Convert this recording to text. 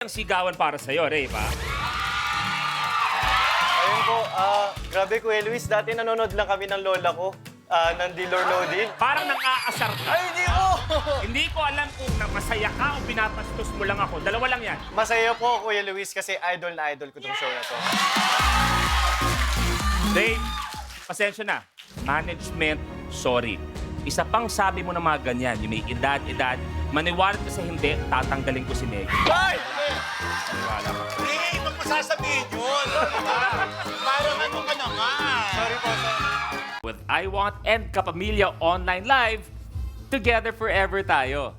ang sigawan para sa'yo, Ray, pa? Ayun po, grabe Kuya Luis, dati nanonood lang kami ng lola ko, ng Deal or No Deal. Parang nang-aasar ka. Ay, hindi ko! Hindi ko alam kung masaya ka o pinapastos mo lang ako. Dalawa lang yan. Masaya po, Kuya Luis, kasi idol na idol ko tong show na to. Ray, pasensya na. Management, sorry. Isa pang sabi mo na mga ganyan, yung may edad, maniwala ka sa hindi, tatanggalin ko si Meg. Ay! Maniwala ka. Eh, ibang masasabihin yun. Diba? Parang ano ka naman. Sorry po, sir. With I Want and Kapamilya Online Live, together forever tayo.